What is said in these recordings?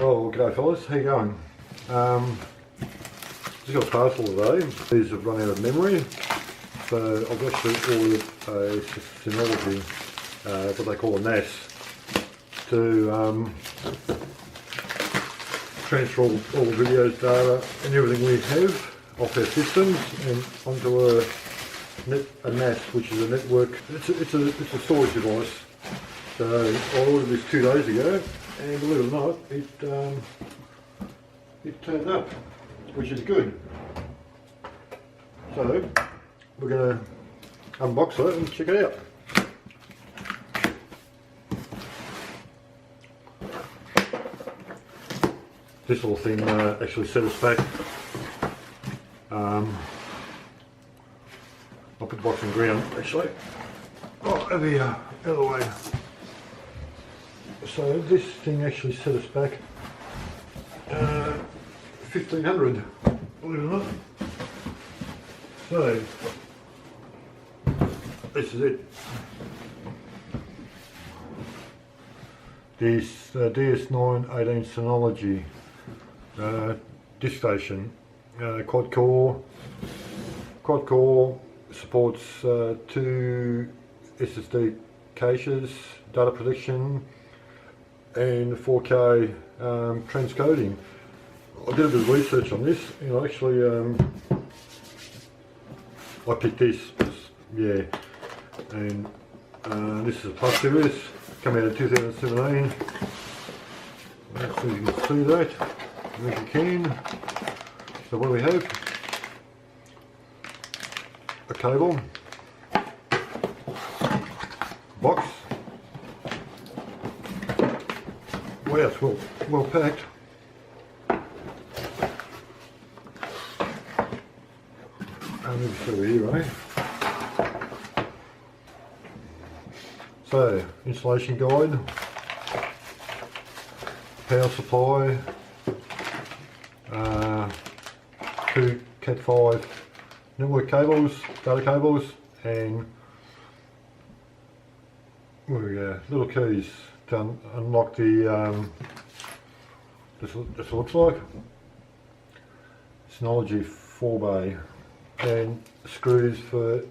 Oh, g'day fellas, how you going? Just got a parcel today. These have run out of memory, so I've actually ordered a Synology, what they call a NAS, to transfer all the videos, data and everything we have off our systems and onto a NAS, which is a network. It's a storage device. So I ordered this 2 days ago, and believe it or not, it turned up, which is good. So we're going to unbox it and check it out. This little thing actually set us back. I'll put the box on the ground actually. Oh, over here, out of the way. So this thing actually set us back 1,500, believe it or not. So this is it. This DS918 Synology disk station, quad core, supports 2 SSD caches, data protection, and 4K transcoding. I did a bit of research on this, and actually I picked this, yeah, and this is a Plus series, come out in 2017. So you can see that, if you can. So what do we have? A cable, box. Wow, it's well packed. And it's over here, eh? So, installation guide, power supply, 2 Cat5 network cables, data cables, and where we go, little keys to unlock the, this looks like Synology 4-bay, and screws for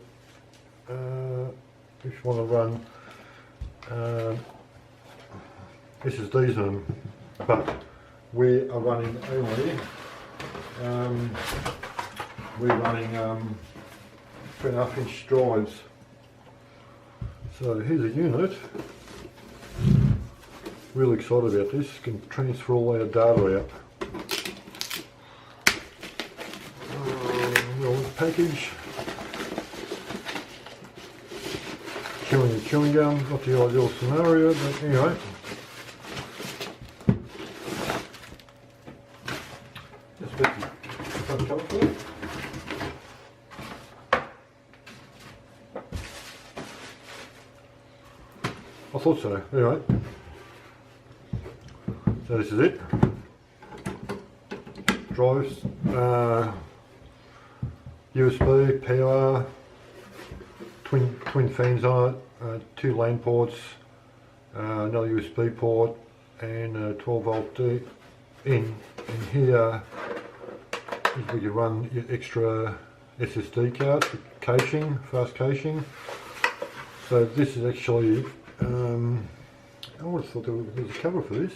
if you want to run SSDs on them, but we are running only we're running 3.5-inch drives. So here's a unit. Really excited about this. Can transfer all our data out. Little package. Chewing gum. Not the ideal scenario, but anyway. Just put the front cover for it. I thought so. Anyway. So this is it. Drives, USB, power, twin fans on it, 2 LAN ports, another USB port, and a 12-volt in. And here is where you run your extra SSD cards, caching, fast caching. So this is actually, I would have thought there was a cover for this.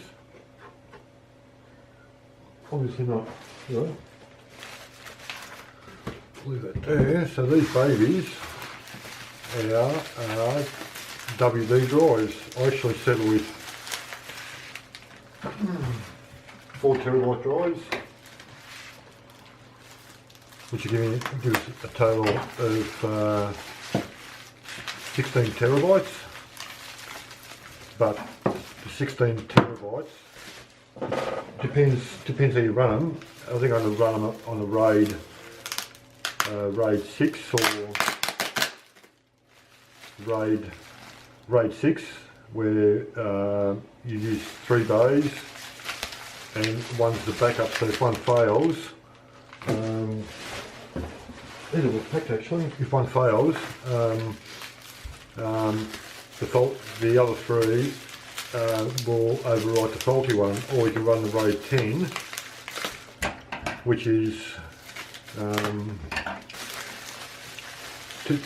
Obviously not. Right. Leave that there. So these babies are WD drives. I actually settled with 4 terabyte drives, which gives us a total of 16 terabytes. But the 16 terabytes depends how you run them. I think I'm going to run them on a RAID 6 or RAID 6, where you use 3 bays and one's the backup, so if one fails, these are packed actually, if one fails, the other 3 will overwrite the faulty one, or you can run the RAID 10, which is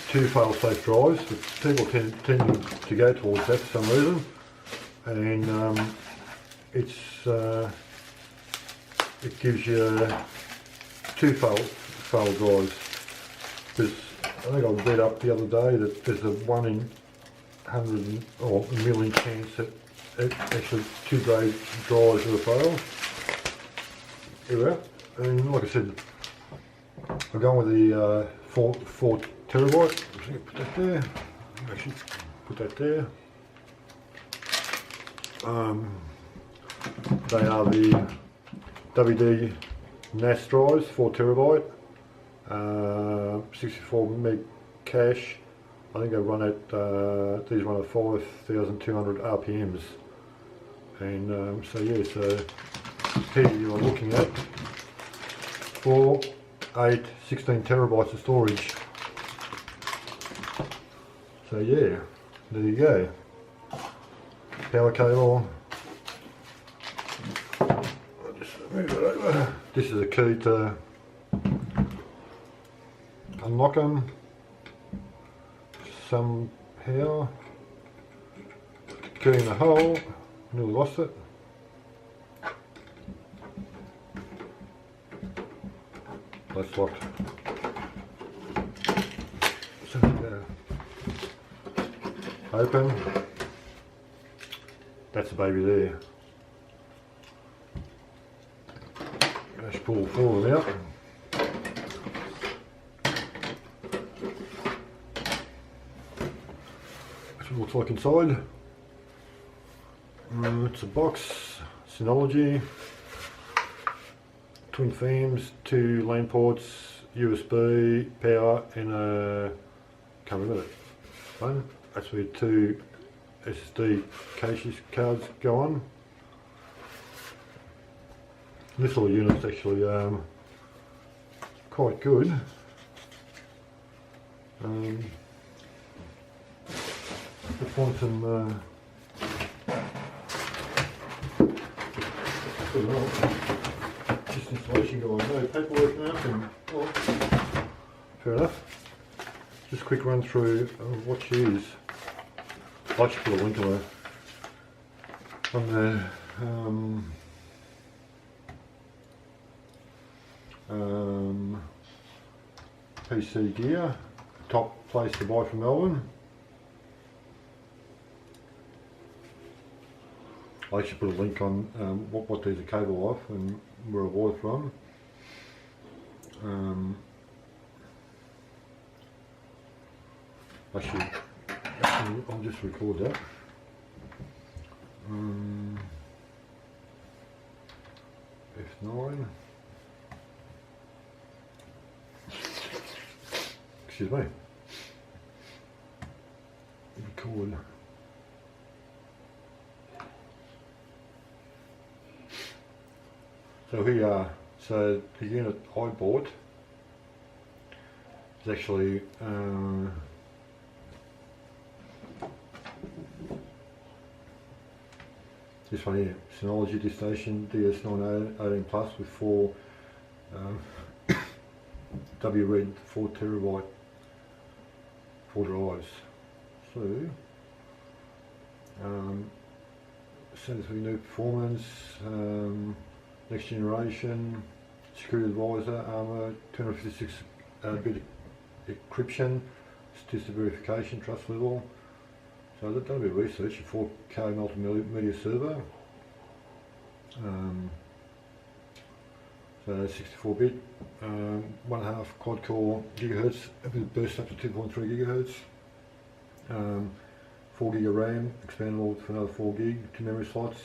two fail-safe drives. People tend to go towards that for some reason, and it gives you two fail drives. Because I think I read up the other day that there's a 1 in 100 or a million chance that actually two drives will fail. Here we are. And like I said, I'm going with the 4 terabyte. I'm going to put that there. Actually, put that there. They are the WD NAS drives, 4 terabyte, 64 meg cache. I think they run at these run at 5,200 RPMs, and so yeah. So here you are looking at 4, 8, 16 terabytes of storage. So yeah, there you go. Power cable. I'll just move it over. This is a key to unlock them somehow. Key in the hole. Nearly lost it. That's locked. So, open. That's the baby there. Let's pull 4 of them out. That's what it looks like inside. It's a box, Synology, twin fans, 2 LAN ports, USB, power, and a, can't remember it, phone. That's where 2 SSD cases cards go on. This little unit's actually quite good. Just want some just installation going. No paperwork, nothing. Well, fair enough. Just a quick run through of what she is. I should put a link on the PC gear, top place to buy from Melbourne. I should put a link on what these are capable of and where I bought it from. Actually, I'll just record that. F9. Excuse me. Record. So here you are. So the unit I bought is actually this one here, Synology DiskStation DS918 Plus with 4 WRED 4 terabyte 4 drives. So sensory new performance, next generation, security advisor, armor, 256 bit encryption, statistic verification, trust level. So I've done a bit of research, a 4K multimedia server, so 64-bit, 1.5 quad core gigahertz, burst up to 2.3 gigahertz, 4 gig of RAM, expandable for another 4 gig, 2 memory slots,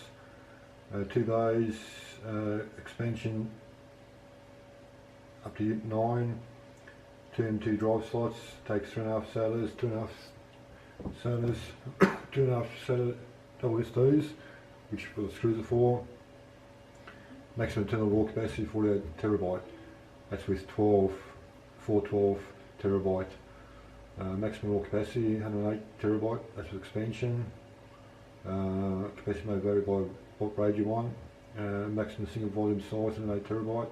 2 bays, expansion up to 9, 2 M2 drive slots, takes 3.5 SATAs, 2.5 SATAs, 2.5 SATA double SDs, which the screws are for. Maximum internal raw capacity 48 terabyte. That's with 412 terabyte. Maximum raw capacity 108 terabyte. That's with expansion. Capacity may vary by what RAID you want. Maximum single volume size and 8 terabyte.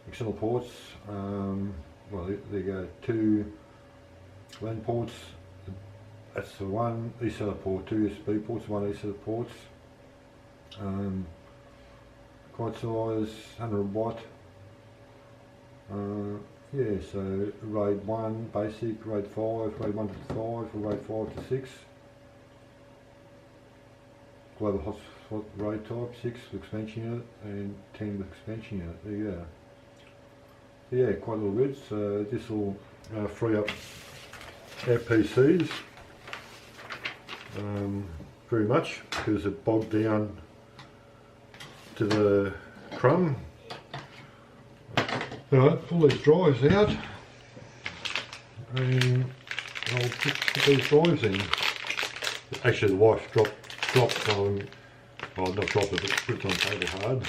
External ports, well there you go, 2 LAN ports, that's the one Ethernet port, 2 USB ports, 1 Ethernet ports. Quad size, 100 watt. Yeah, so RAID 1 basic, RAID 5, RAID 1 to 5, or RAID 5 to 6. Global hotspot RAID type, 6 with expansion unit and 10 with expansion unit. There you go. So yeah, quite a little bit. So this will free up our PCs very much because it bogged down to the crumb. Alright, pull these drives out and I'll put these drives in. Actually the wife dropped well not dropped it, but put it on the table hard.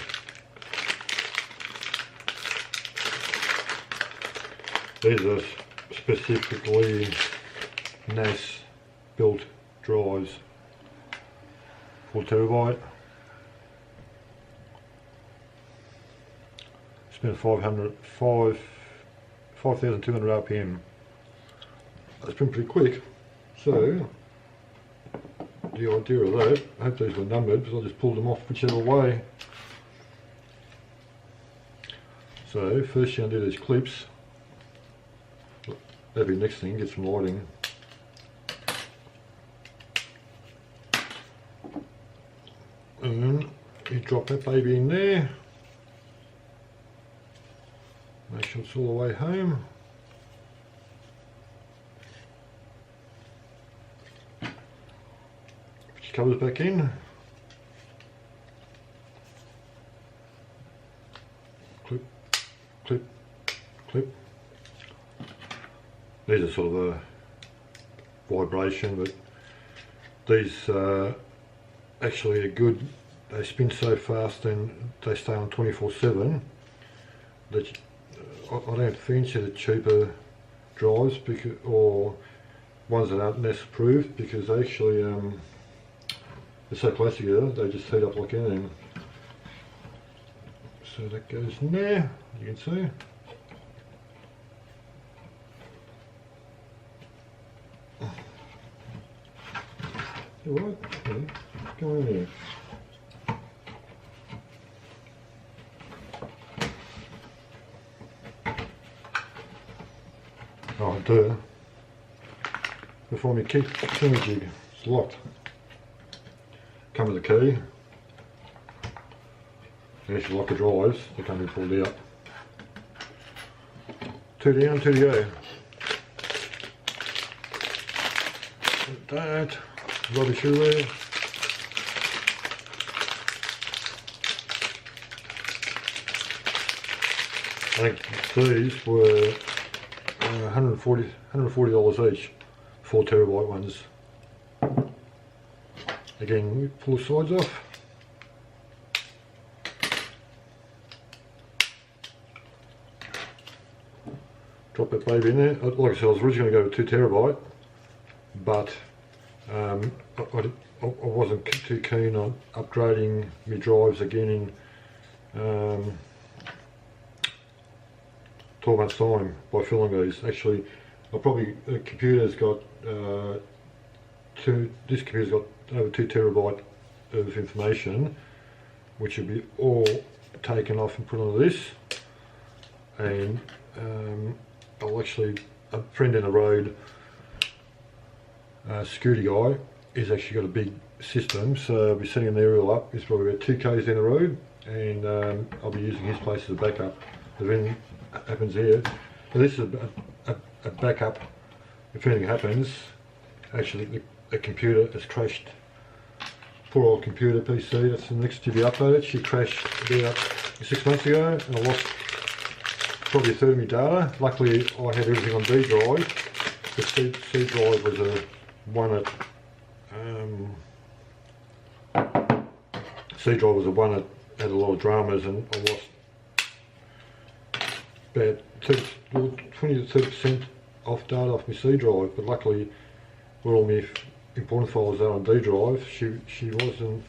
These are specifically NAS built drives, 4 terabyte. Spent 5,200 RPM. That's been pretty quick. So the idea of that, I hope these were numbered because I just pulled them off whichever way. So first you undo these clips. That'll be the next thing, get some lighting. And you drop that baby in there. Make sure it's all the way home. Put your covers back in. Clip, clip, clip. These are sort of a vibration, but these actually are good. They spin so fast and they stay on 24/7 that I don't fancy the cheaper drives because, or ones that aren't NAS approved, because they actually they're so close together they just heat up like anything. So that goes in there, you can see. Alright, okay, go in there. Oh, duh. Before me key jig, it's locked. Come with the key. You actually lock the drives, they can't be pulled out. 2 down, 2 to go. That rubbish everywhere. I think these were $140 each, 4 terabyte ones. Again, we pull the sides off. Drop that baby in there. Like I said, I was originally going to go with 2 terabyte, but I wasn't too keen on upgrading my drives again in 12 months time by filling these. Actually, the computer's got this computer's got over 2 terabyte of information, which will be all taken off and put onto this. And I'll actually, a friend in the road, security guy, he's actually got a big system, so I'll be setting an aerial up. It's probably about 2 k's down the road, and I'll be using his place as a backup. If anything happens here, so this is a backup. If anything happens, actually the computer has crashed. Poor old computer PC, that's the next to be updated. She crashed about 6 months ago, and I lost probably a third of my data. Luckily I had everything on D drive. The C drive was a one that C drive was a one that had a lot of dramas, and I lost about 20 to 30% off data off my C drive. But luckily, with all my important files are on D drive, she wasn't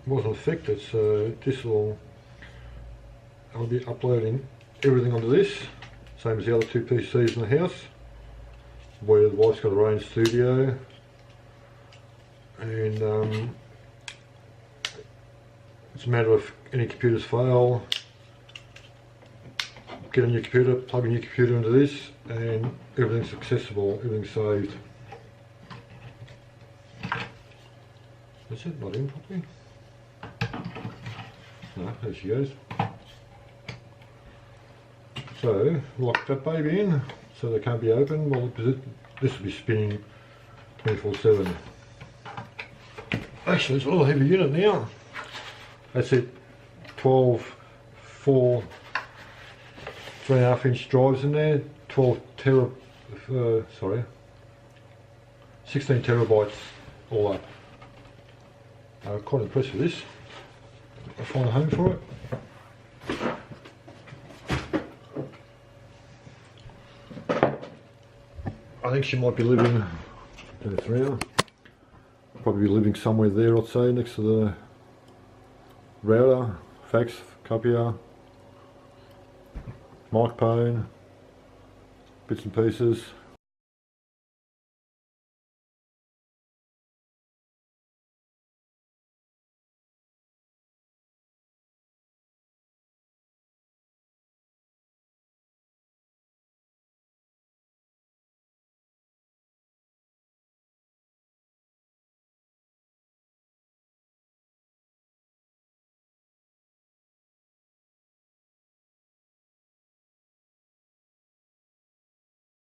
affected. So this will, I'll be uploading everything onto this, same as the other two PCs in the house, where the wife's got her own studio, and it's a matter of any computers fail, get a new computer, plug a new computer into this, and everything's accessible, everything's saved. That's it, not in properly. No, there she goes. So, lock that baby in so they can't be opened. Well, this will be spinning 24/7. Actually, it's a little heavy unit now. That's it, 12 4 3.5 inch drives in there, 16 terabytes all up. Quite impressed with this. I'll find a home for it. I think she might be living, probably be living somewhere there, I'd say, next to the router, fax, copier, microphone, bits and pieces.